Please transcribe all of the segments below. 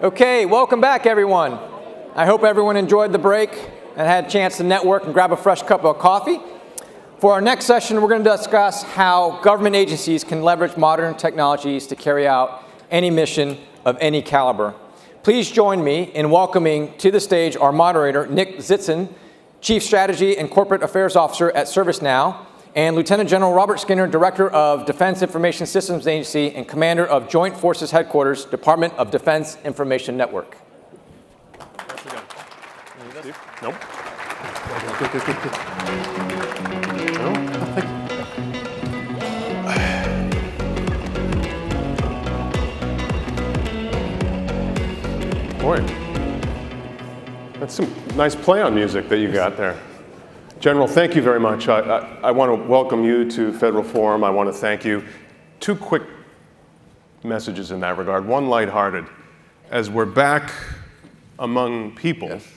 Okay, welcome back, everyone. I hope everyone enjoyed the break and had a chance to network and grab a fresh cup of coffee. For our next session, we're going to discuss how government agencies can leverage modern technologies to carry out any mission of any caliber. Please join me in welcoming to the stage our moderator, Nick Tzitzon, Chief Strategy and Corporate Affairs Officer at ServiceNow, and Lieutenant General Robert Skinner, Director of Defense Information Systems Agency and Commander of Joint Forces Headquarters, Department of Defense Information Network. Nope. Boy, that's some nice play on music that you got there. General, thank you very much. I want to welcome you to Federal Forum. I want to thank you. Two quick messages in that regard. One, lighthearted. As we're back among people, yes.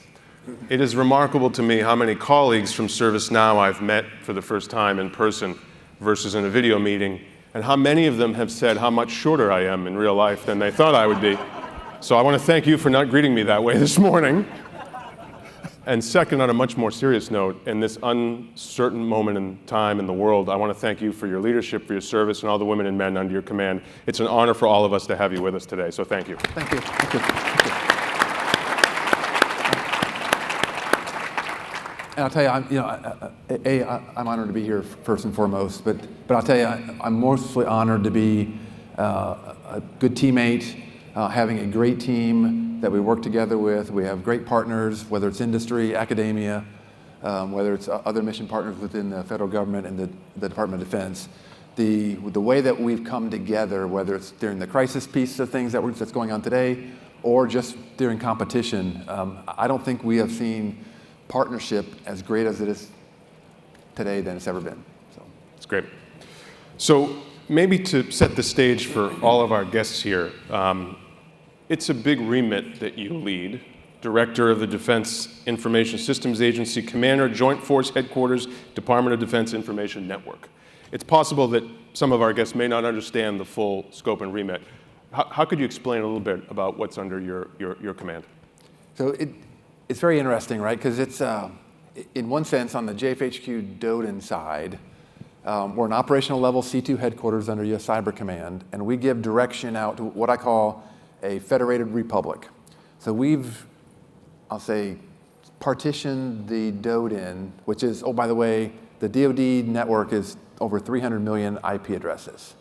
It is remarkable to me how many colleagues from ServiceNow I've met for the first time in person versus in a video meeting, and how many of them have said how much shorter I am in real life than they thought I would be. So I want to thank you for not greeting me that way this morning. And second, on a much more serious note, in this uncertain moment in time in the world, I want to thank you for your leadership, for your service, and all the women and men under your command. It's an honor for all of us to have you with us today, so thank you. Thank you. Thank you. Thank you. And I'll tell you, I'm honored to be here first and foremost, but I'll tell you, I'm mostly honored to be a good teammate, having a great team that we work together with. We have great partners, whether it's industry, academia, whether it's other mission partners within the federal government and the Department of Defense. The way that we've come together, whether it's during the crisis piece of things that's going on today, or just during competition, I don't think we have seen partnership as great as it is today than it's ever been. So it's great. So maybe to set the stage for all of our guests here, it's a big remit that you lead. Director of the Defense Information Systems Agency, Commander, Joint Force Headquarters, Department of Defense Information Network. It's possible that some of our guests may not understand the full scope and remit. How could you explain a little bit about what's under your command? So it's very interesting, right? Because it's, in one sense, on the JFHQ-DODIN side, we're an operational level C2 headquarters under U.S. Cyber Command, and we give direction out to what I call a federated republic. So we've, I'll say, partitioned the DODIN, which is, oh, by the way, the DoD network is over 300 million IP addresses,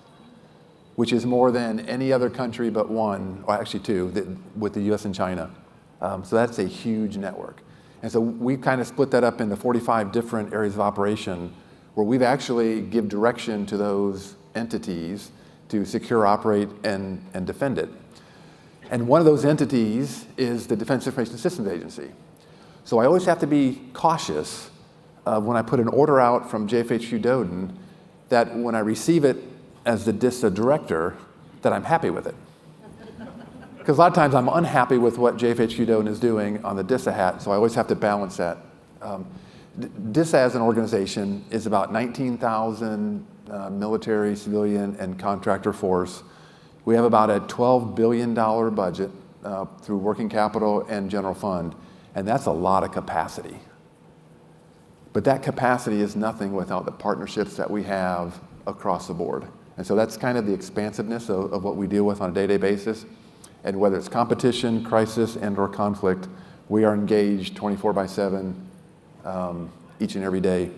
which is more than any other country but one, or actually two, with the US and China. So that's a huge network. And so we've kind of split that up into 45 different areas of operation where we've actually give direction to those entities to secure, operate, and defend it. And one of those entities is the Defense Information Systems Agency. So I always have to be cautious when I put an order out from JFHQ-DODIN that when I receive it as the DISA director, that I'm happy with it. Because a lot of times I'm unhappy with what JFHQ-DODIN is doing on the DISA hat, so I always have to balance that. DISA as an organization is about 19,000 military, civilian, and contractor force. We have about a $12 billion budget through working capital and general fund, and that's a lot of capacity. But that capacity is nothing without the partnerships that we have across the board. And so that's kind of the expansiveness of what we deal with on a day-to-day basis. And whether it's competition, crisis, and/or conflict, we are engaged 24/7 each and every day,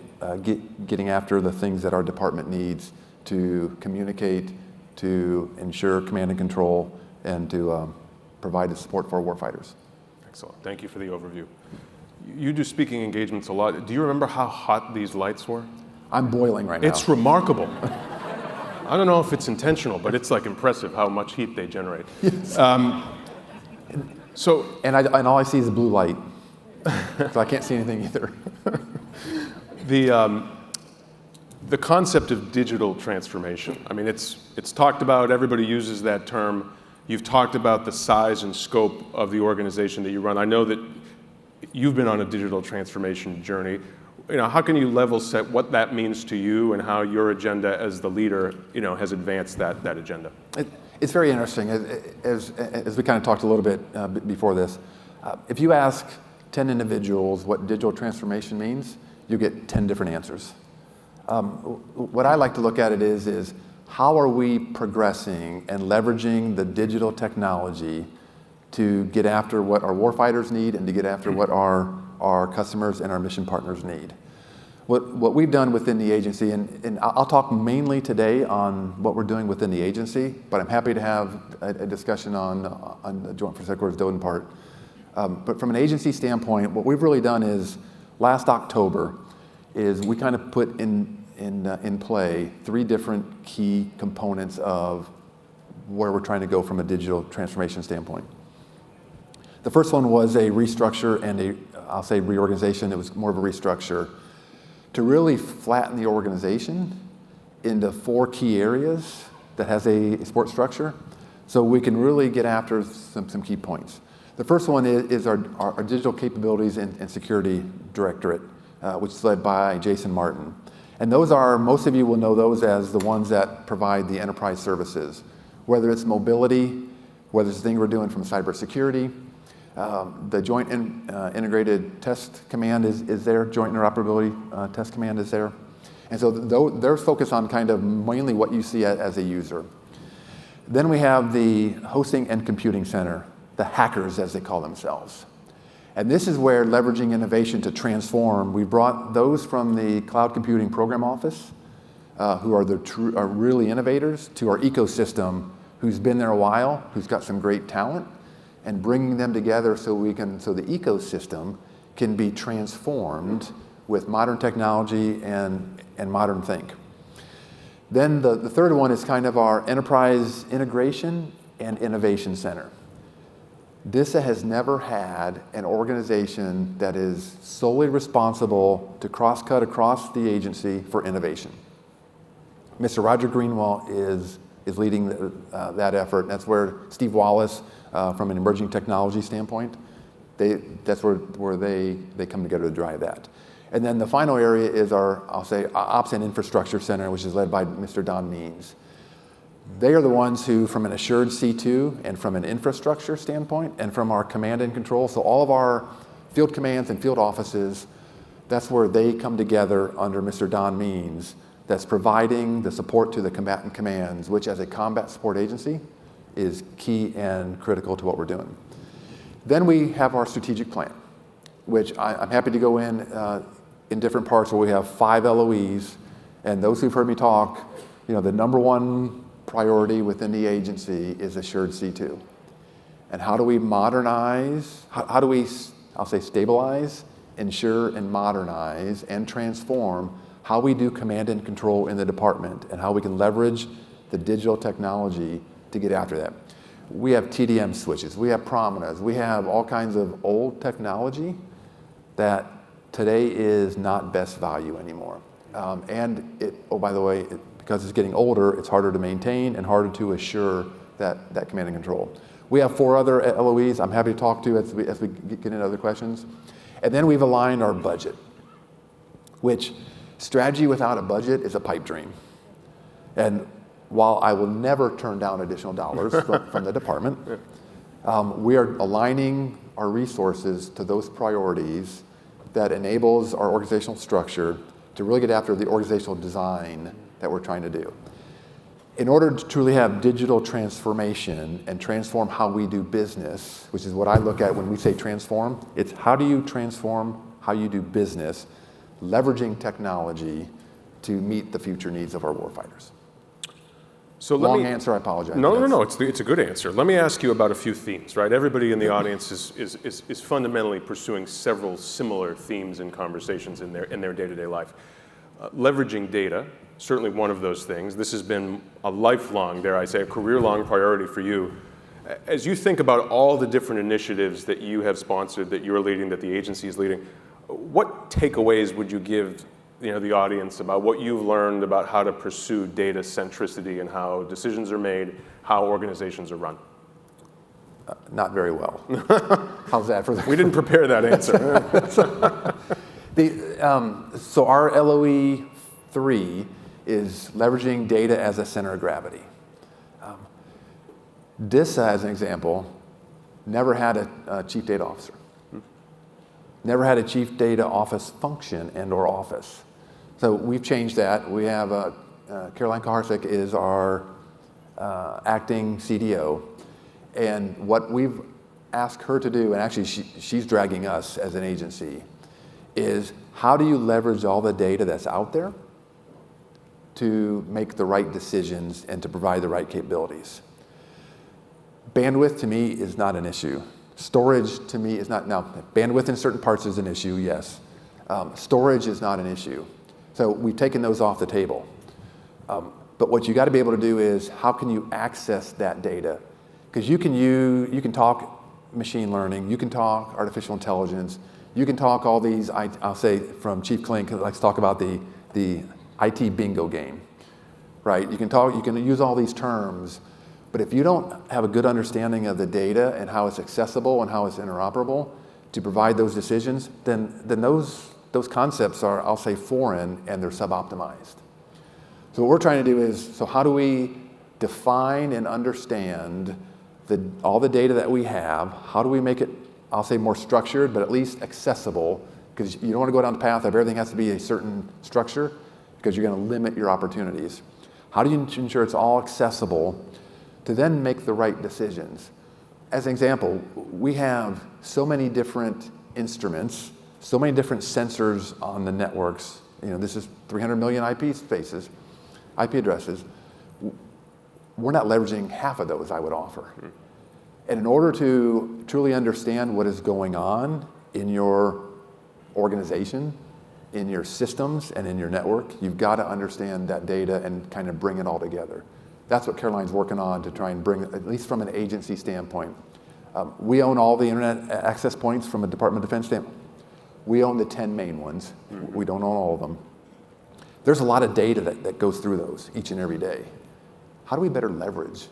getting after the things that our department needs to communicate, to ensure command and control, and to provide the support for our warfighters. Excellent. Thank you for the overview. You do speaking engagements a lot. Do you remember how hot these lights were? I'm boiling right now. It's remarkable. I don't know if it's intentional, but it's like impressive how much heat they generate. Yes. So, and all I see is a blue light, so I can't see anything either. The concept of digital transformation, I mean, it's talked about, everybody uses that term. You've talked about the size and scope of the organization that you run. I know that you've been on a digital transformation journey. You know, how can you level set what that means to you and how your agenda as the leader, you know, has advanced that agenda? It's very interesting. As we kind of talked a little bit before this, if you ask 10 individuals what digital transformation means, you get 10 different answers. What I like to look at it is how are we progressing and leveraging the digital technology to get after what our warfighters need and to get after what our customers and our mission partners need. What we've done within the agency, and I'll talk mainly today on what we're doing within the agency, but I'm happy to have a discussion on the Joint Force Headquarters DODIN part. But from an agency standpoint, what we've really done is last October is we kind of put in play 3 different key components of where we're trying to go from a digital transformation standpoint. The first one was a restructure and I'll say reorganization. It was more of a restructure to really flatten the organization into 4 key areas that has a support structure so we can really get after some key points. The first one is our digital capabilities and security directorate, which is led by Jason Martin. And those are, most of you will know those as the ones that provide the enterprise services, whether it's mobility, whether it's the thing we're doing from cybersecurity. The Joint Integrated Test Command is there, Joint Interoperability Test Command is there. And so they're focused on kind of mainly what you see as a user. Then we have the Hosting and Computing Center, the hackers as they call themselves. And this is where leveraging innovation to transform, we brought those from the Cloud Computing Program Office, who are are really innovators, to our ecosystem, who's been there a while, who's got some great talent, and bringing them together so the ecosystem can be transformed with modern technology and modern think. Then the third one is kind of our Enterprise Integration and Innovation Center. DISA has never had an organization that is solely responsible to cross-cut across the agency for innovation. Mr. Roger Greenwald is leading that effort. That's where Steve Wallace, from an emerging technology standpoint, that's where they come together to drive that. And then the final area is our, I'll say, Ops and Infrastructure Center, which is led by Mr. Don Means. They are the ones who, from an assured C2 and from an infrastructure standpoint and from our command and control, so all of our field commands and field offices, that's where they come together under Mr. Don Means, that's providing the support to the combatant commands, which as a combat support agency is key and critical to what we're doing. Then we have our strategic plan, which I'm happy to go in different parts where we have 5 LOEs, and those who've heard me talk, the number one priority within the agency is assured C2. And how do we modernize, how do we, I'll say, stabilize, ensure, and modernize, and transform how we do command and control in the department and how we can leverage the digital technology to get after that. We have TDM switches, we have Prominas, we have all kinds of old technology that today is not best value anymore. By the way, because it's getting older, it's harder to maintain and harder to assure that command and control. We have 4 other LOEs I'm happy to talk to as we get into other questions. And then we've aligned our budget, which strategy without a budget is a pipe dream. And while I will never turn down additional dollars from the department, we are aligning our resources to those priorities that enables our organizational structure to really get after the organizational design that we're trying to do. In order to truly have digital transformation and transform how we do business, which is what I look at when we say transform, it's how do you transform how you do business, leveraging technology to meet the future needs of our warfighters. So Long answer, I apologize. No, it's a good answer. Let me ask you about a few themes, right? Everybody in the audience is fundamentally pursuing several similar themes and conversations in their day-to-day life. Leveraging data, certainly one of those things. This has been a lifelong, dare I say, a career-long priority for you. As you think about all the different initiatives that you have sponsored, that you're leading, that the agency is leading, what takeaways would you give the audience about what you've learned about how to pursue data centricity and how decisions are made, how organizations are run? Not very well. How's that for the... We didn't prepare that answer. So our LOE 3 is leveraging data as a center of gravity. DISA, as an example, never had a chief data officer. Never had a chief data office function and/or office. So we've changed that. We have Caroline Kaharczyk is our acting CDO, and what we've asked her to do, and actually she's dragging us as an agency, is how do you leverage all the data that's out there to make the right decisions and to provide the right capabilities. Bandwidth to me is not an issue. Storage to me is not, now bandwidth in certain parts is an issue, yes. Storage is not an issue. So we've taken those off the table. But what you got to be able to do is how can you access that data? Because you can talk machine learning, you can talk artificial intelligence, you can talk all these, I'll say from Chief Klink, let's talk about the IT bingo game, right? You can use all these terms, but if you don't have a good understanding of the data and how it's accessible and how it's interoperable to provide those decisions, then those concepts are, I'll say, foreign and they're sub-optimized. So what we're trying to do is, so how do we define and understand all the data that we have? How do we make it, I'll say, more structured, but at least accessible? Because you don't want to go down the path of everything has to be a certain structure, because you're going to limit your opportunities. How do you ensure it's all accessible to then make the right decisions? As an example, we have so many different instruments, so many different sensors on the networks. This is 300 million IP spaces, IP addresses. We're not leveraging half of those, I would offer. And in order to truly understand what is going on in your organization, in your systems and in your network, you've got to understand that data and kind of bring it all together. That's what Caroline's working on to try and bring, at least from an agency standpoint. We own all the internet access points from a Department of Defense standpoint. We own the 10 main ones. We don't own all of them. There's a lot of data that goes through those each and every day. How do we better leverage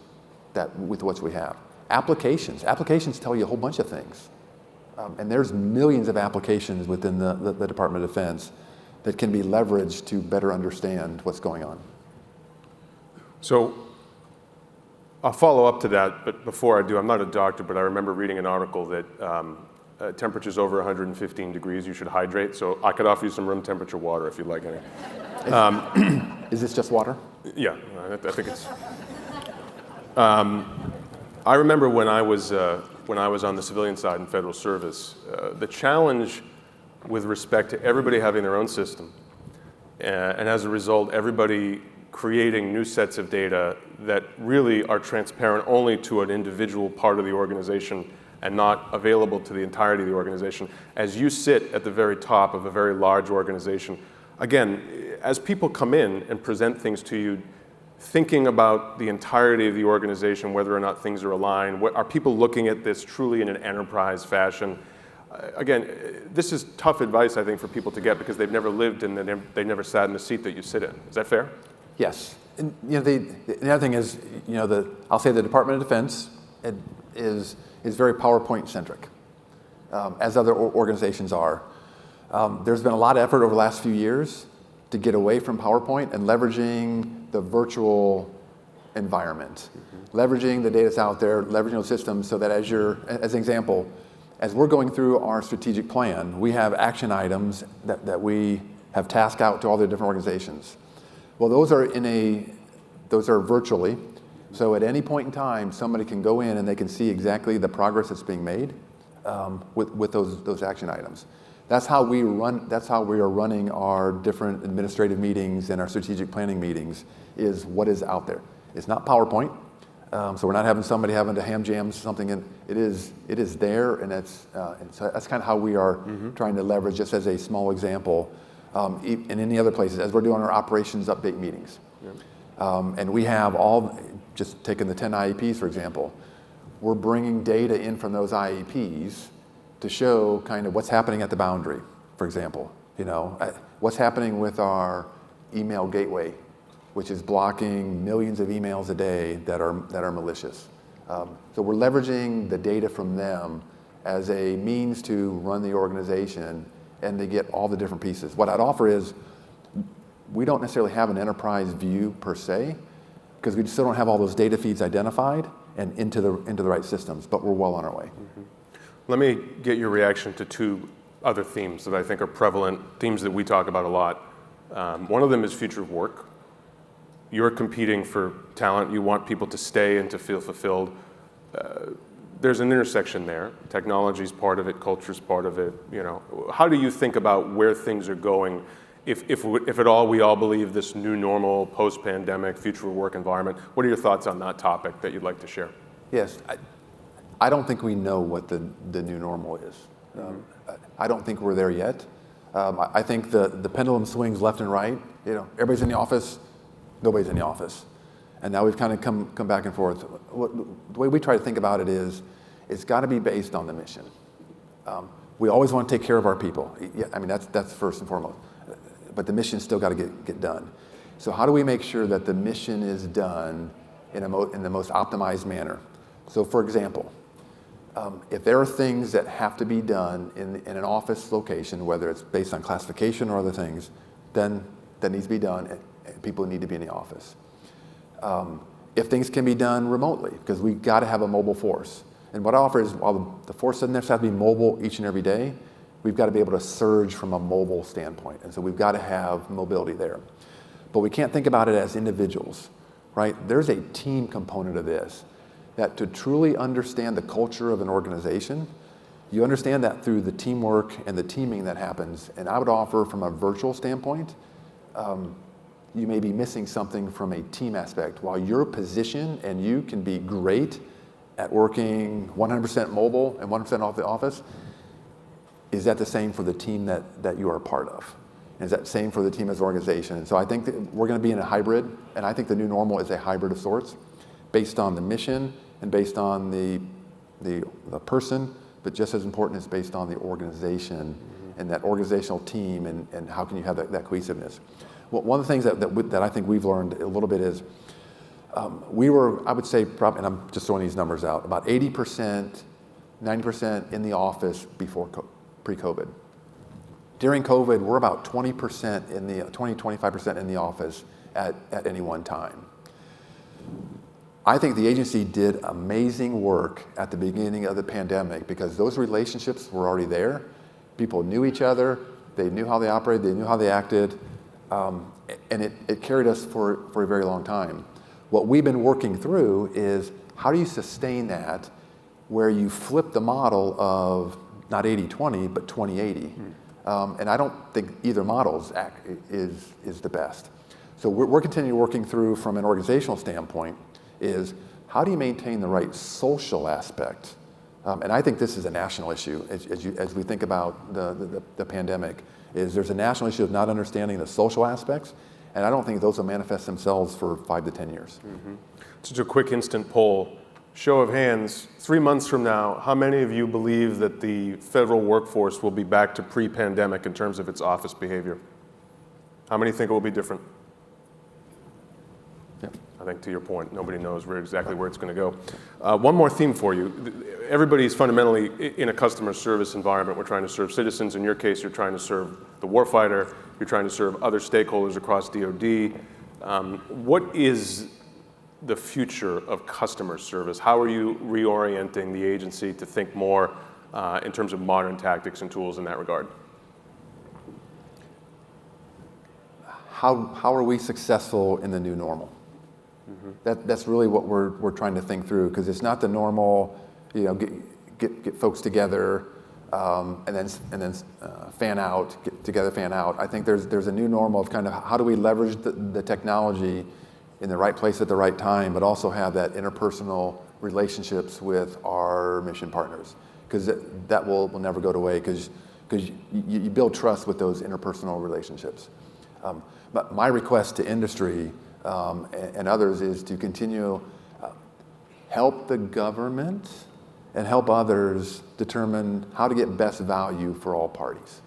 that with what we have? Applications tell you a whole bunch of things. And there's millions of applications within the Department of Defense that can be leveraged to better understand what's going on. So I'll follow up to that, but before I do, I'm not a doctor, but I remember reading an article that temperatures over 115 degrees, you should hydrate. So I could offer you some room temperature water if you'd like any. Is this just water? Yeah, I think it's. I remember when I was on the civilian side in federal service, the challenge with respect to everybody having their own system, and as a result, everybody creating new sets of data that really are transparent only to an individual part of the organization and not available to the entirety of the organization. As you sit at the very top of a very large organization, again, as people come in and present things to you, thinking about the entirety of the organization, whether or not things are aligned, are people looking at this truly in an enterprise fashion? Again, this is tough advice, I think, for people to get because they've never lived and they never sat in the seat that you sit in. Is that fair? Yes. And, the other thing is, I'll say the Department of Defense is very PowerPoint centric, as other organizations are. There's been a lot of effort over the last few years to get away from PowerPoint and leveraging the virtual environment, leveraging the data that's out there, leveraging those systems so that as an example, as we're going through our strategic plan, we have action items that we have tasked out to all the different organizations. Well, those are virtually, so at any point in time, somebody can go in and they can see exactly the progress that's being made with those action items. That's how we are running our different administrative meetings and our strategic planning meetings, is what is out there. It's not PowerPoint, so we're not having somebody having to ham jam something in. It is there, and so that's kind of how we are trying to leverage, just as a small example, and any other places, as we're doing our operations update meetings. Yeah. And we have just taking the 10 IEPs, for example, we're bringing data in from those IEPs to show kind of what's happening at the boundary, for example. What's happening with our email gateway, which is blocking millions of emails a day that are malicious. So we're leveraging the data from them as a means to run the organization and to get all the different pieces. What I'd offer is, we don't necessarily have an enterprise view per se, because we still don't have all those data feeds identified and into the right systems, but we're well on our way. Let me get your reaction to two other themes that I think are prevalent, themes that we talk about a lot. One of them is future of work. You're competing for talent. You want people to stay and to feel fulfilled. There's an intersection there. Technology's part of it, culture's part of it. You know, how do you think about where things are going? If at all we all believe this new normal, post-pandemic, future of work environment, what are your thoughts on that topic that you'd like to share? Yes, I don't think we know what the new normal is. I don't think we're there yet. I think the pendulum swings left and right. You know, everybody's in the office, nobody's in the office. And now we've kind of come back and forth. The way we try to think about it is, it's got to be based on the mission. We always want to take care of our people. Yeah, I mean, that's first and foremost. But the mission's still got to get done. So how do we make sure that the mission is done in the most optimized manner? So for example, if there are things that have to be done in an office location, whether it's based on classification or other things, then that needs to be done, and people need to be in the office. If things can be done remotely, because we've got to have a mobile force. And what I offer is, while the force doesn't necessarily have to be mobile each and every day, we've got to be able to surge from a mobile standpoint. And so we've got to have mobility there. But we can't think about it as individuals, right? There's a team component of this, that to truly understand the culture of an organization, you understand that through the teamwork and the teaming that happens. And I would offer, from a virtual standpoint, you may be missing something from a team aspect. While your position and you can be great at working 100% mobile and 100% off the office, is that the same for the team that you are a part of? Is that the same for the team as an organization? And so I think that we're going to be in a hybrid, and I think the new normal is a hybrid of sorts, based on the mission and based on the person, but just as important, is based on the organization and that organizational team, and how can you have that cohesiveness. Well, one of the things that I think we've learned a little bit is, we were, I would say, probably, and I'm just throwing these numbers out, about 80%, 90% in the office before pre-COVID. During COVID, we're about 20% 25% in the office at any one time. I think the agency did amazing work at the beginning of the pandemic, because those relationships were already there. People knew each other, they knew how they operated, they knew how they acted, and it carried us for a very long time. What we've been working through is, how do you sustain that where you flip the model of not 80-20, but 20-80? And I don't think either model is the best. So we're continuing working through, from an organizational standpoint, is how do you maintain the right social aspect? And I think this is a national issue as we think about the pandemic, is there's a national issue of not understanding the social aspects, and I don't think those will manifest themselves for 5 to 10 years. Just a quick instant poll. Show of hands, 3 months from now, how many of you believe that the federal workforce will be back to pre-pandemic in terms of its office behavior? How many think it will be different? Yeah. I think, to your point, nobody knows exactly where it's going to go. One more theme for you. Everybody's fundamentally in a customer service environment. We're trying to serve citizens. In your case, you're trying to serve the warfighter. You're trying to serve other stakeholders across DoD. What is the future of customer service? How are you reorienting the agency to think more in terms of modern tactics and tools in that regard? How are we successful in the new normal? That's really what we're trying to think through, because it's not the normal, get folks together and then fan out, get together, fan out. I think there's a new normal of kind of how do we leverage the technology in the right place at the right time, but also have that interpersonal relationships with our mission partners, because that will never go away, because you build trust with those interpersonal relationships. But my request to industry and others is to continue help the government and help others determine how to get best value for all parties.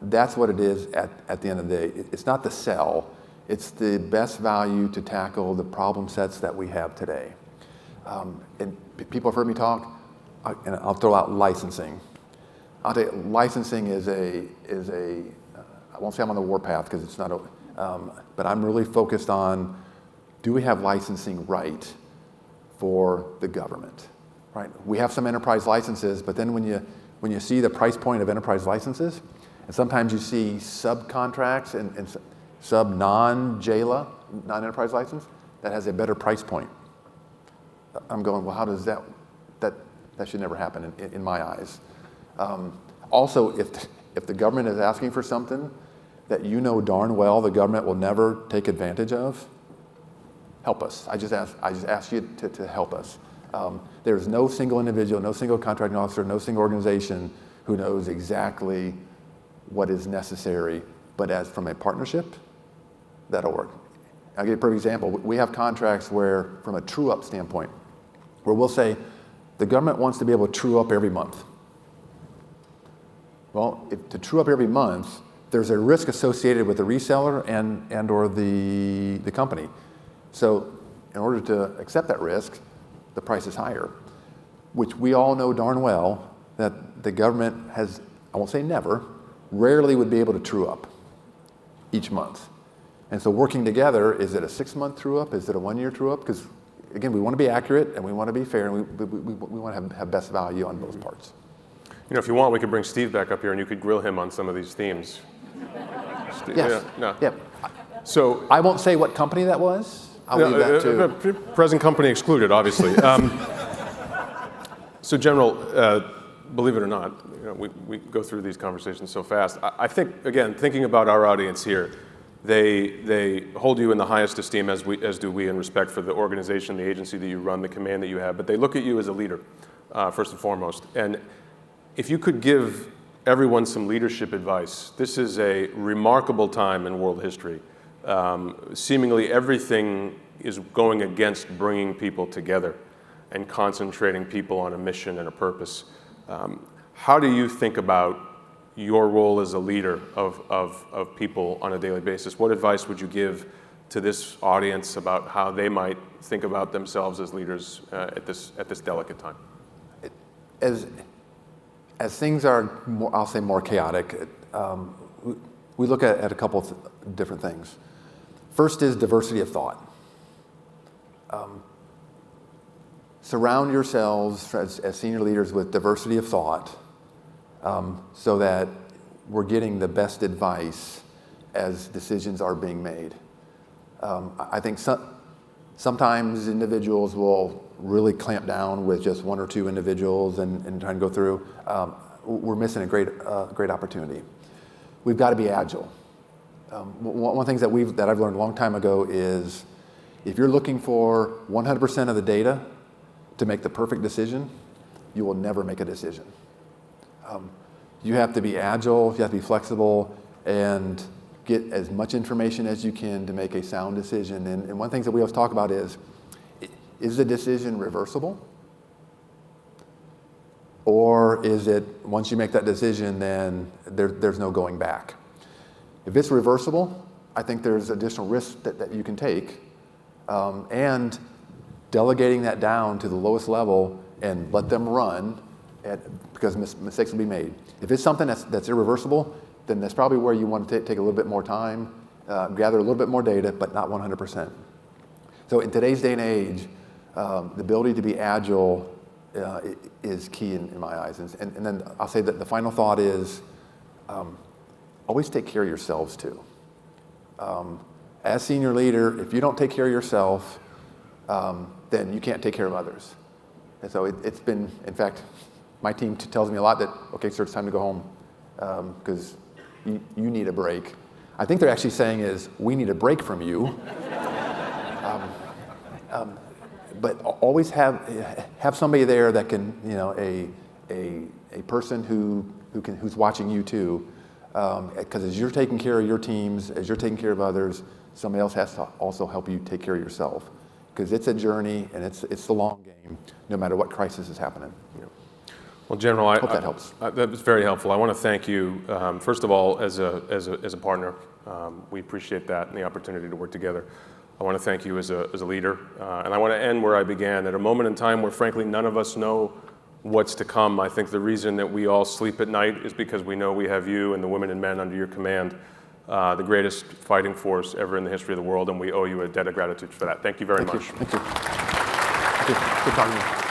That's what it is at the end of the day. It's not the sell. It's the best value to tackle the problem sets that we have today. And people have heard me talk, and I'll throw out licensing. I'll tell you, licensing is I won't say I'm on the warpath, because it's not, but I'm really focused on do we have licensing right for the government? Right? We have some enterprise licenses, but then when you see the price point of enterprise licenses, and sometimes you see subcontracts and sub non-JALA, non-enterprise license, that has a better price point. I'm going, well, how does that should never happen in my eyes. Also, if the government is asking for something that you know darn well the government will never take advantage of, help us. I just ask you to help us. There's no single individual, no single contracting officer, no single organization who knows exactly what is necessary, but as from a partnership, that'll work. I'll give you a perfect example. We have contracts where, from a true-up standpoint, where we'll say, the government wants to be able to true up every month. Well, to true up every month, there's a risk associated with the reseller and or the company. So in order to accept that risk, the price is higher, which we all know darn well that the government has, I won't say never, rarely would be able to true up each month. And so working together, is it a 6-month true up? Is it a 1-year true up? Because again, we want to be accurate and we want to be fair and we want to have best value on both parts. You know, if you want, we could bring Steve back up here and you could grill him on some of these themes. Steve, Yes. Yeah. Yeah. So I won't say what company that was. I'll leave that to. Present company excluded, obviously. So, General, believe it or not, you know, we go through these conversations so fast. I think, again, thinking about our audience here, they hold you in the highest esteem, as do we, in respect for the organization, the agency that you run, the command that you have. But they look at you as a leader, first and foremost. And if you could give everyone some leadership advice, this is a remarkable time in world history. Seemingly everything is going against bringing people together and concentrating people on a mission and a purpose. How do you think about your role as a leader of people on a daily basis? What advice would you give to this audience about how they might think about themselves as leaders at this delicate time? As things are, I'll say, more chaotic, we look at a couple of different things. First is diversity of thought. Surround yourselves as senior leaders with diversity of thought so that we're getting the best advice as decisions are being made. I think sometimes individuals will really clamp down with just 1 or 2 individuals and try and go through. We're missing a great opportunity. We've got to be agile. One of the things that I've learned a long time ago is if you're looking for 100% of the data to make the perfect decision, you will never make a decision. You have to be agile, you have to be flexible, and get as much information as you can to make a sound decision. And one of the things that we always talk about is the decision reversible? Or is it, once you make that decision, then there's no going back? If it's reversible, I think there's additional risk that you can take. And delegating that down to the lowest level and let them run, because mistakes will be made. If it's something that's irreversible, then that's probably where you want to take a little bit more time, gather a little bit more data, but not 100%. So in today's day and age, the ability to be agile is key in my eyes. And then I'll say that the final thought is always take care of yourselves too. As senior leader, if you don't take care of yourself, then you can't take care of others. And so it's been, in fact, my team tells me a lot that, okay, sir, it's time to go home because you need a break. I think they're actually saying is, we need a break from you. But always have somebody there that can, you know, a person who's watching you too. Because as you're taking care of your teams, as you're taking care of others, somebody else has to also help you take care of yourself. Because it's a journey and it's the long game, no matter what crisis is happening. Yeah. Well, General, I hope that helps. That was very helpful. I want to thank you, first of all, as a partner. We appreciate that and the opportunity to work together. I want to thank you as a leader, and I want to end where I began. At a moment in time where, frankly, none of us know what's to come. I think the reason that we all sleep at night is because we know we have you and the women and men under your command the greatest fighting force ever in the history of the world, and we owe you a debt of gratitude for that. Thank you very much. Thank you. Thank you. Good talking to you.